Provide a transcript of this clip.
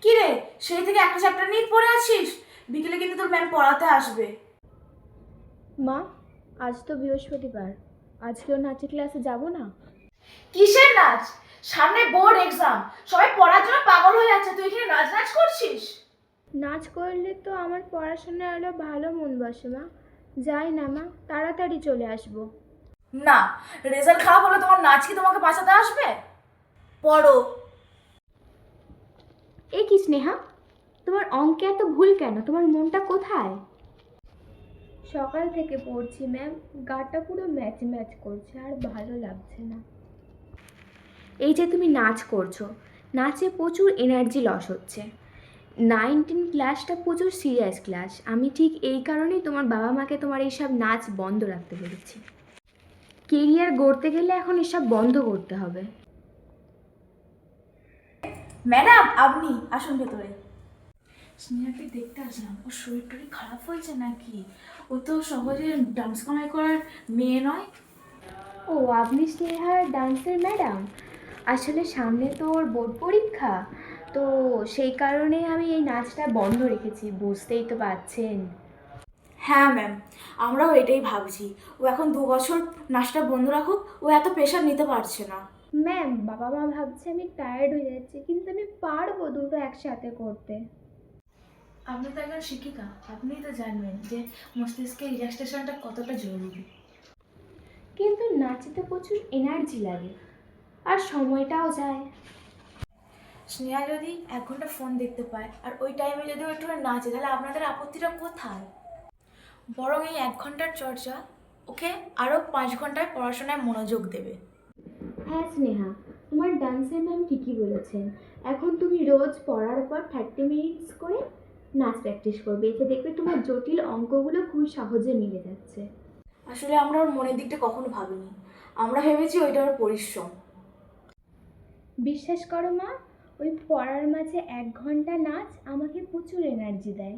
কি রে, সেই থেকে একটা চ্যাপ্টার নিয়ে পড়ে আছিস? বিকেলে কিন্তু তোর ম্যাম পড়াতে আসবে। মা, আজ তো বৃহস্পতিবার, আজকেও নাচের ক্লাসে যাব না? কিসের নাচ? সামনে বোর্ড এক্সাম, সবাই পড়ার জন্য পাগল হয়ে যাচ্ছে, তুই এখানে নাচ নাচ করছিস? নাচ করলে তো আমার পড়াশোনায় আরও ভালো মন বসে মা। যাই না মা, তাড়াতাড়ি চলে আসবো। না, রেজাল্ট খারাপ হলে তোমার নাচ কি তোমাকে বাঁচাতে আসবে? পড়ো। এ কি স্নেহা, তোমার অঙ্কে এত ভুল কেন? তোমার মনটা কোথায়? সকাল থেকে পড়ছি ম্যাম, গাটা পুরো ম্যাচ ম্যাচ করছে, আর ভালো লাগছে না। এই যে তুমি নাচ করছো, নাচে প্রচুর এনার্জি লস হচ্ছে। 9-10 ক্লাসটা প্রচুর সিরিয়াস ক্লাস। আমি ঠিক এই কারণেই তোমার বাবা মাকে তোমার এইসব নাচ বন্ধ রাখতে বলেছি। কেরিয়ার গড়তে গেলে এখন এসব বন্ধ করতে হবে। ম্যাডাম, আপনি আসুন ভেতরে। স্নেহাকে দেখতে আসলাম, ওর শরীর টরীর খারাপ হয়েছে নাকি? ও তো সহজে ডান্স কামাই করার মেয়ে নয়। ও, আপনি স্নেহার ডান্সের ম্যাডাম? আসলে সামনে তো ওর বোর্ড পরীক্ষা, তো সেই কারণে আমি এই নাচটা বন্ধ রেখেছি, বুঝতেই তো পারছেন। হ্যাঁ ম্যাম, আমরাও এটাই ভাবছি। ও এখন 2 বছর নাচটা বন্ধ রাখুক, ও এত প্রেশার নিতে পারছে না। ম্যাম, বাবা মা ভাবছে আমি টায়ার্ড হয়ে যাচ্ছি, কিন্তু আমি পারবো দুটো একসাথে করতে। আপনি তো একজন শিক্ষিকা, আপনিই তো জানবেন যে মস্তিষ্কের রিল্যাক্সেশনটা কতটা জরুরি। কিন্তু নাচতে প্রচুর এনার্জি লাগে, আর সময়টাও যায়। স্নেহা যদি 1 ঘন্টা ফোন দেখতে পায় আর ওই টাইমে যদি ও একটু নাচে, তাহলে আপনাদের আপত্তিটা কোথায়? বরং এই 1 ঘন্টার চর্চা ওকে আরও 5 ঘন্টায় পড়াশোনায় মনোযোগ দেবে। হ্যাঁ স্নেহা, তোমার ডান্সের ম্যাম ঠিকই বলেছেন। এখন তুমি রোজ পড়ার পর 30 মিনিটস করে নাচ প্র্যাকটিস করবে, এতে দেখবে তোমার জটিল অঙ্কগুলো খুব সহজে মিলে যাচ্ছে। আসলে আমরা ওর মনের দিকটা কখনো ভাবিনি, আমরা ভেবেছি ওইটা ওর পরিশ্রম। বিশ্বাস করো মা, ওই পড়ার মাঝে 1 ঘন্টা নাচ আমাকে প্রচুর এনার্জি দেয়।